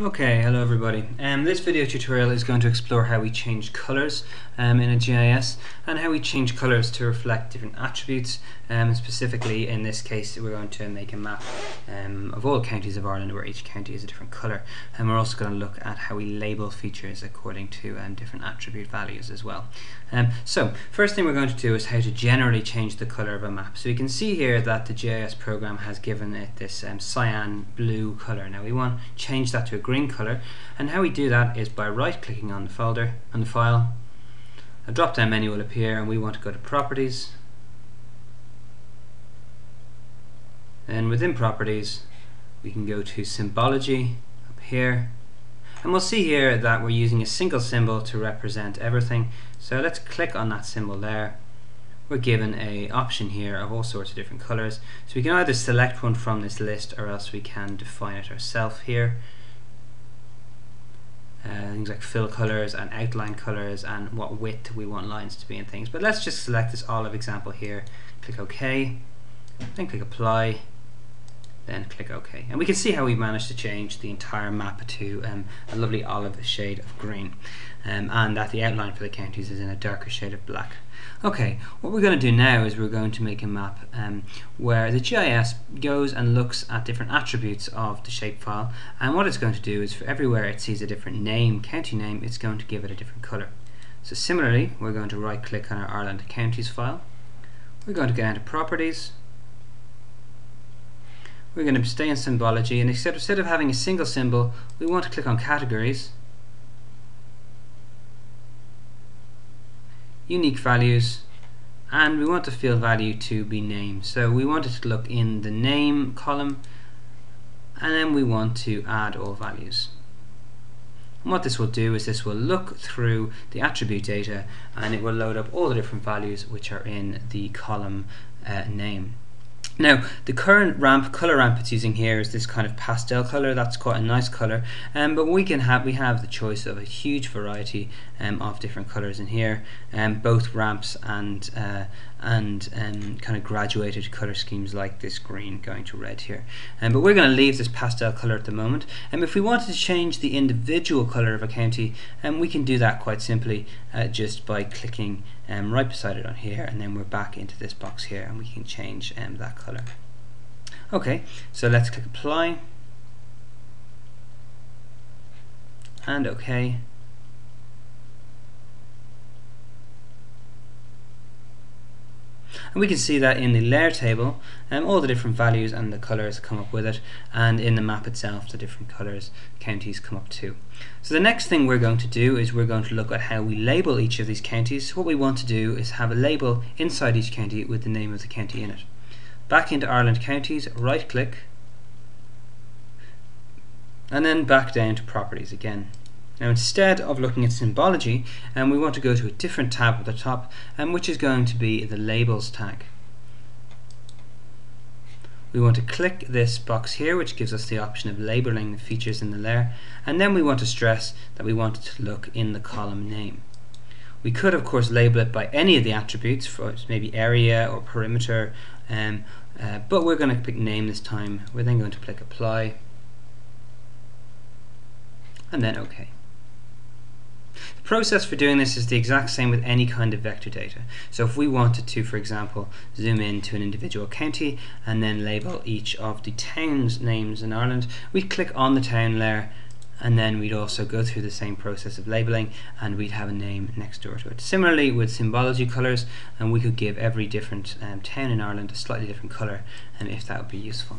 Okay, hello everybody. This video tutorial is going to explore how we change colors in a GIS and how we change colors to reflect different attributes. Specifically, in this case, we're going to make a map of all counties of Ireland where each county is a different color. And we're also going to look at how we label features according to different attribute values as well. So, first thing we're going to do is how to generally change the color of a map. So you can see here that the GIS program has given it this cyan blue color. Now we want to change that to a green color, and how we do that is by right clicking on the folder and the file. A drop down menu will appear and we want to go to properties, and within properties we can go to symbology up here, and we'll see here that we're using a single symbol to represent everything. So let's click on that symbol there. We're given an option here of all sorts of different colors, so we can either select one from this list or else we can define it ourselves here. Things like fill colors and outline colors and what width we want lines to be and things. But let's just select this olive example here, click OK, then click apply, then click OK. And we can see how we've managed to change the entire map to a lovely olive shade of green, and that the outline for the counties is in a darker shade of black. Okay, what we're going to do now is we're going to make a map where the GIS goes and looks at different attributes of the shapefile, and what it's going to do is for everywhere it sees a different name, county name, it's going to give it a different color. So similarly, we're going to right click on our Ireland Counties file, we're going to go down to properties, we're going to stay in symbology, and instead of having a single symbol, we want to click on categories, unique values, and we want the field value to be name. So we want it to look in the name column, and then we want to add all values. And what this will do is this will look through the attribute data and it will load up all the different values which are in the column name. Now, the current color ramp it's using here is this kind of pastel color. That's quite a nice color, but we have the choice of a huge variety of different colors in here, both ramps and kind of graduated color schemes like this green going to red here. But we're going to leave this pastel color at the moment. And if we wanted to change the individual color of a county, we can do that quite simply just by clicking right beside it on here, and then we're back into this box here and we can change that color. Okay, so let's click apply and OK. And we can see that in the layer table all the different values and the colors come up with it, and in the map itself the different colors counties come up too. So the next thing we're going to do is we're going to look at how we label each of these counties. What we want to do is have a label inside each county with the name of the county in it. Back into Ireland Counties, right click, and then back down to properties again. Now instead of looking at symbology, we want to go to a different tab at the top, which is going to be the labels tag. We want to click this box here, which gives us the option of labeling the features in the layer, and then we want to stress that we want it to look in the column name. We could of course label it by any of the attributes, for maybe area or perimeter, but we're going to pick name this time. We're then going to click apply and then OK. The process for doing this is the exact same with any kind of vector data. So if we wanted to, for example, zoom in to an individual county and then label each of the towns' names in Ireland, we'd click on the town layer, and then we'd also go through the same process of labeling and we'd have a name next door to it. Similarly with symbology colors, and we could give every different town in Ireland a slightly different color, if that would be useful.